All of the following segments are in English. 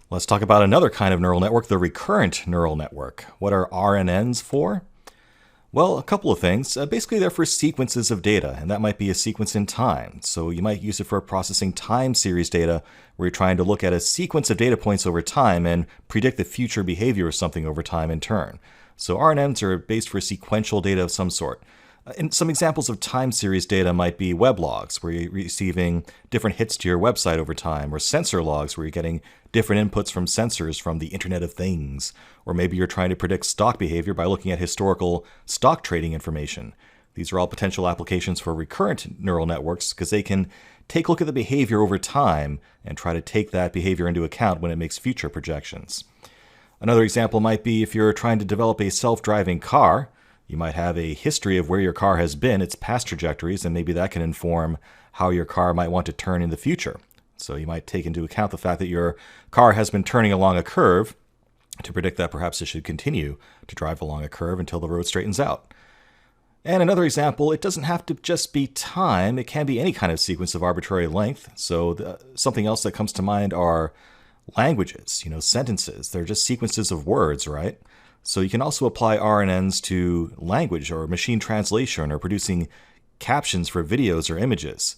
Let's talk about another kind of neural network, the recurrent neural network. What are RNNs for? Well, a couple of things. Basically, they're for sequences of data, and that might be a sequence in time. So you might use it for processing time series data, where you're trying to look at a sequence of data points over time and predict the future behavior of something over time in turn. So RNNs are based for sequential data of some sort. And some examples of time series data might be web logs, where you're receiving different hits to your website over time, or sensor logs, where you're getting different inputs from sensors from the Internet of Things. Or maybe you're trying to predict stock behavior by looking at historical stock trading information. These are all potential applications for recurrent neural networks because they can take a look at the behavior over time and try to take that behavior into account when it makes future projections. Another example might be if you're trying to develop a self-driving car. You might have a history of where your car has been, its past trajectories, and maybe that can inform how your car might want to turn in the future. So you might take into account the fact that your car has been turning along a curve to predict that perhaps it should continue to drive along a curve until the road straightens out. And another example, it doesn't have to just be time. It can be any kind of sequence of arbitrary length. So something else that comes to mind are languages, sentences. They're just sequences of words, right? So you can also apply RNNs to language or machine translation or producing captions for videos or images.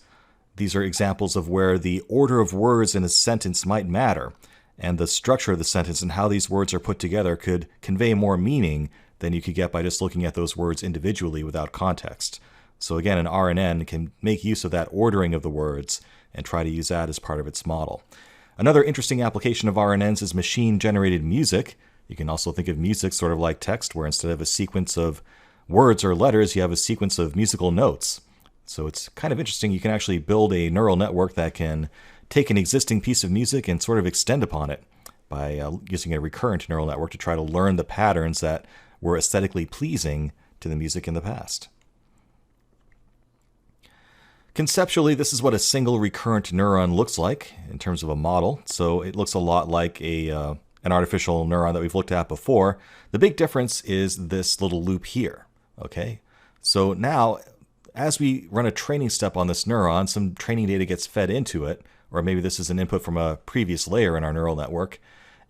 These are examples of where the order of words in a sentence might matter, and the structure of the sentence and how these words are put together could convey more meaning than you could get by just looking at those words individually without context. So again, an RNN can make use of that ordering of the words and try to use that as part of its model. Another interesting application of RNNs is machine-generated music. You can also think of music sort of like text, where instead of a sequence of words or letters, you have a sequence of musical notes. So it's kind of interesting. You can actually build a neural network that can take an existing piece of music and sort of extend upon it by using a recurrent neural network to try to learn the patterns that were aesthetically pleasing to the music in the past. Conceptually, this is what a single recurrent neuron looks like in terms of a model. So it looks a lot like an artificial neuron that we've looked at before. The big difference is this little loop here, okay? So now, as we run a training step on this neuron, some training data gets fed into it, or maybe this is an input from a previous layer in our neural network,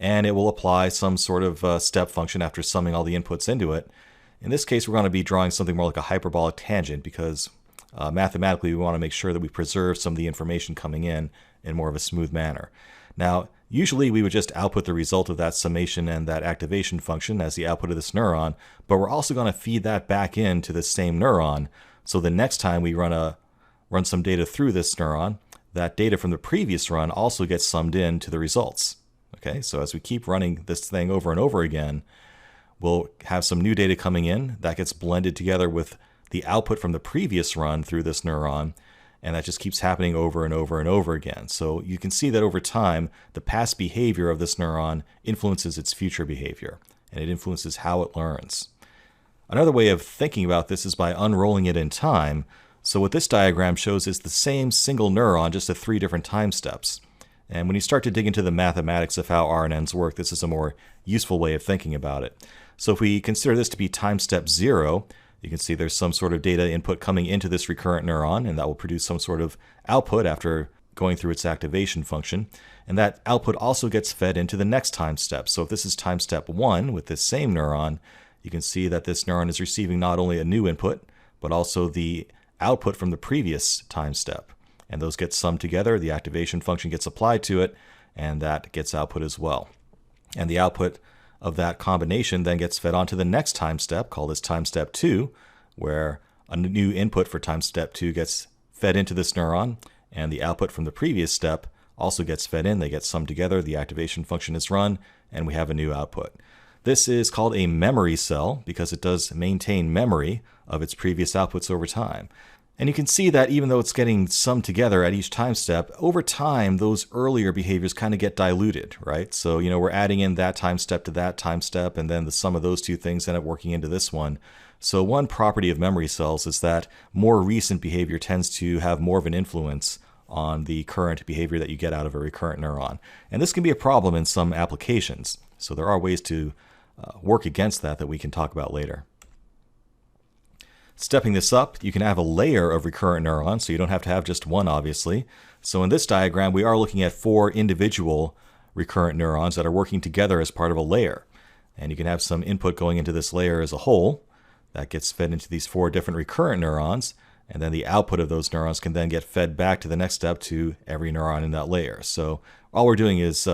and it will apply some sort of step function after summing all the inputs into it. In this case, we're going to be drawing something more like a hyperbolic tangent because mathematically we want to make sure that we preserve some of the information coming in more of a smooth manner. Now, usually we would just output the result of that summation and that activation function as the output of this neuron, but we're also going to feed that back into the same neuron. So the next time we run some data through this neuron, that data from the previous run also gets summed in to the results. Okay, so as we keep running this thing over and over again, we'll have some new data coming in that gets blended together with the output from the previous run through this neuron, and that just keeps happening over and over and over again. So you can see that over time, the past behavior of this neuron influences its future behavior, and it influences how it learns. Another way of thinking about this is by unrolling it in time. So what this diagram shows is the same single neuron, just at 3 different time steps. And when you start to dig into the mathematics of how RNNs work, this is a more useful way of thinking about it. So if we consider this to be time step 0, you can see there's some sort of data input coming into this recurrent neuron, and that will produce some sort of output after going through its activation function. And that output also gets fed into the next time step. So if this is time step 1 with this same neuron, you can see that this neuron is receiving not only a new input, but also the output from the previous time step. And those get summed together, the activation function gets applied to it, and that gets output as well. And the output of that combination then gets fed onto the next time step, called this time step 2, where a new input for time step 2 gets fed into this neuron, and the output from the previous step also gets fed in. They get summed together, the activation function is run, and we have a new output. This is called a memory cell because it does maintain memory of its previous outputs over time. And you can see that even though it's getting summed together at each time step, over time those earlier behaviors kind of get diluted, right? So, we're adding in that time step to that time step, and then the sum of those two things end up working into this one. So one property of memory cells is that more recent behavior tends to have more of an influence on the current behavior that you get out of a recurrent neuron. And this can be a problem in some applications. So there are ways to work against that we can talk about later. Stepping this up, you can have a layer of recurrent neurons, so you don't have to have just one, obviously. So in this diagram, we are looking at 4 individual recurrent neurons that are working together as part of a layer. And you can have some input going into this layer as a whole that gets fed into these 4 different recurrent neurons, and then the output of those neurons can then get fed back to the next step to every neuron in that layer. So all we're doing is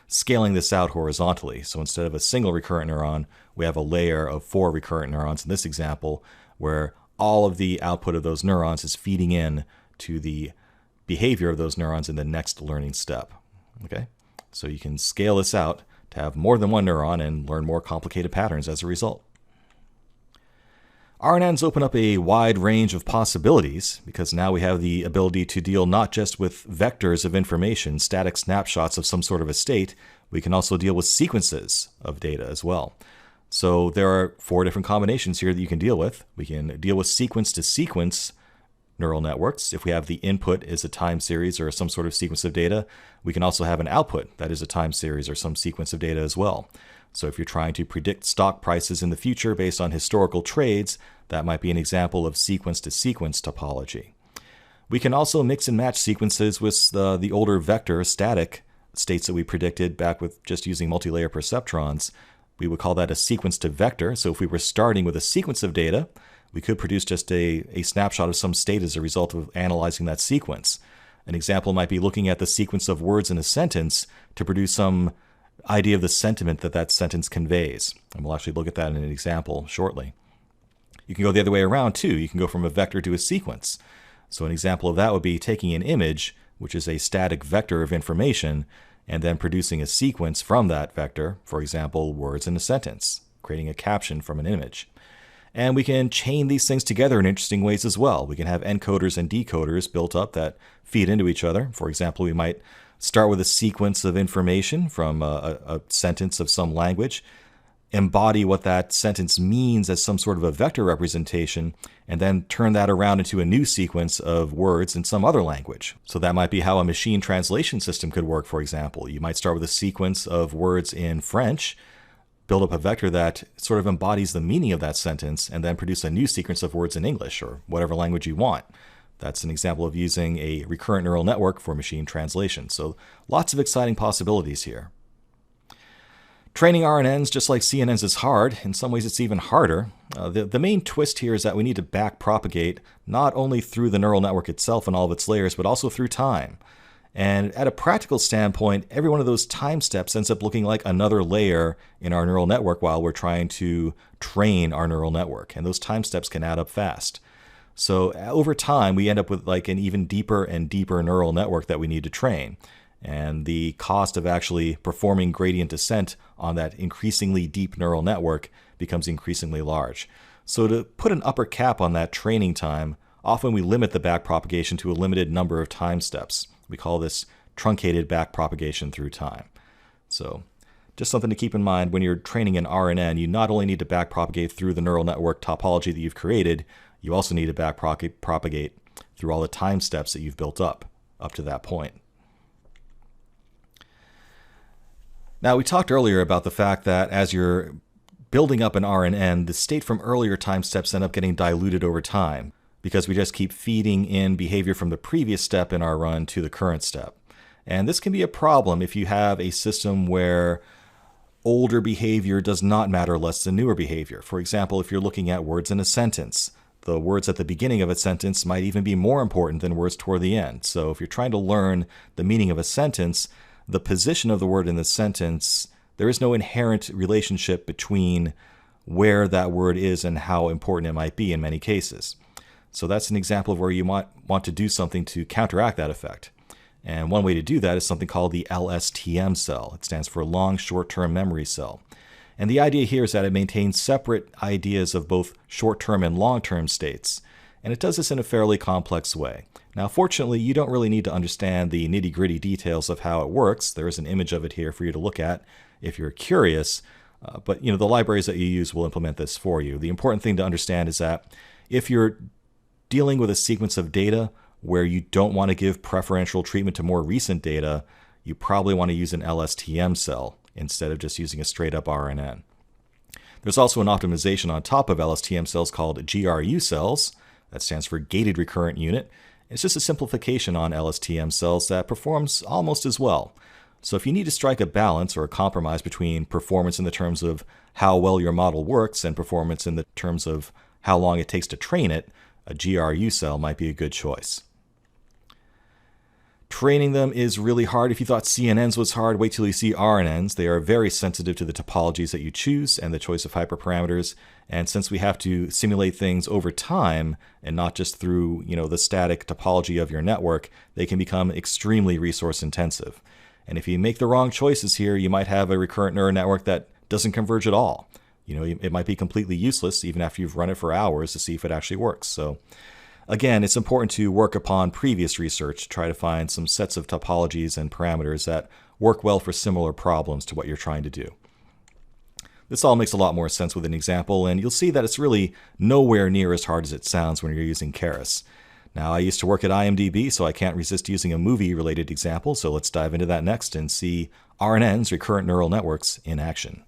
scaling this out horizontally. So instead of a single recurrent neuron, we have a layer of 4 recurrent neurons in this example, where all of the output of those neurons is feeding in to the behavior of those neurons in the next learning step. Okay? So you can scale this out to have more than one neuron and learn more complicated patterns as a result. RNNs open up a wide range of possibilities because now we have the ability to deal not just with vectors of information, static snapshots of some sort of a state, we can also deal with sequences of data as well. So there are 4 different combinations here that you can deal with. We can deal with sequence-to-sequence neural networks. If we have the input is a time series or some sort of sequence of data, we can also have an output that is a time series or some sequence of data as well. So if you're trying to predict stock prices in the future based on historical trades, that might be an example of sequence-to-sequence topology. We can also mix and match sequences with the older vector static states that we predicted back with just using multi-layer perceptrons. We would call that a sequence-to-vector. So if we were starting with a sequence of data, we could produce just a snapshot of some state as a result of analyzing that sequence. An example might be looking at the sequence of words in a sentence to produce some idea of the sentiment that that sentence conveys. And we'll actually look at that in an example shortly. You can go the other way around too. You can go from a vector to a sequence. So an example of that would be taking an image, which is a static vector of information, and then producing a sequence from that vector, for example, words in a sentence, creating a caption from an image. And we can chain these things together in interesting ways as well. We can have encoders and decoders built up that feed into each other. For example, we might start with a sequence of information from a sentence of some language, embody what that sentence means as some sort of a vector representation, and then turn that around into a new sequence of words in some other language. So that might be how a machine translation system could work, for example. You might start with a sequence of words in French, build up a vector that sort of embodies the meaning of that sentence, and then produce a new sequence of words in English or whatever language you want. That's an example of using a recurrent neural network for machine translation. So lots of exciting possibilities here. Training RNNs, just like CNNs, is hard. In some ways, it's even harder. The main twist here is that we need to backpropagate not only through the neural network itself and all of its layers, but also through time. And at a practical standpoint, every one of those time steps ends up looking like another layer in our neural network while we're trying to train our neural network. And those time steps can add up fast. So over time, we end up with like an even deeper and deeper neural network that we need to train. And the cost of actually performing gradient descent on that increasingly deep neural network becomes increasingly large. So to put an upper cap on that training time, often we limit the backpropagation to a limited number of time steps. We call this truncated backpropagation through time. So just something to keep in mind when you're training an RNN, you not only need to backpropagate through the neural network topology that you've created, you also need to backpropagate through all the time steps that you've built up to that point. Now, we talked earlier about the fact that as you're building up an RNN, the state from earlier time steps end up getting diluted over time because we just keep feeding in behavior from the previous step in our run to the current step. And this can be a problem if you have a system where older behavior does not matter less than newer behavior. For example, if you're looking at words in a sentence, the words at the beginning of a sentence might even be more important than words toward the end. So if you're trying to learn the meaning of a sentence, the position of the word in the sentence, there is no inherent relationship between where that word is and how important it might be in many cases. So that's an example of where you might want to do something to counteract that effect. And one way to do that is something called the LSTM cell. It stands for long short-term memory cell. And the idea here is that it maintains separate ideas of both short-term and long-term states. And it does this in a fairly complex way. Now, fortunately, you don't really need to understand the nitty-gritty details of how it works. There is an image of it here for you to look at if you're curious. But the libraries that you use will implement this for you. The important thing to understand is that if you're dealing with a sequence of data where you don't want to give preferential treatment to more recent data, you probably want to use an LSTM cell instead of just using a straight-up RNN. There's also an optimization on top of LSTM cells called GRU cells. That stands for Gated Recurrent Unit. It's just a simplification on LSTM cells that performs almost as well. So if you need to strike a balance or a compromise between performance in the terms of how well your model works and performance in the terms of how long it takes to train it, a GRU cell might be a good choice. Training them is really hard. If you thought CNNs was hard, wait till you see RNNs. They are very sensitive to the topologies that you choose and the choice of hyperparameters. And since we have to simulate things over time and not just through, the static topology of your network, they can become extremely resource intensive. And if you make the wrong choices here, you might have a recurrent neural network that doesn't converge at all. It might be completely useless even after you've run it for hours to see if it actually works. So again, it's important to work upon previous research, try to find some sets of topologies and parameters that work well for similar problems to what you're trying to do. This all makes a lot more sense with an example, and you'll see that it's really nowhere near as hard as it sounds when you're using Keras. Now, I used to work at IMDb, so I can't resist using a movie-related example, so let's dive into that next and see RNNs, recurrent neural networks, in action.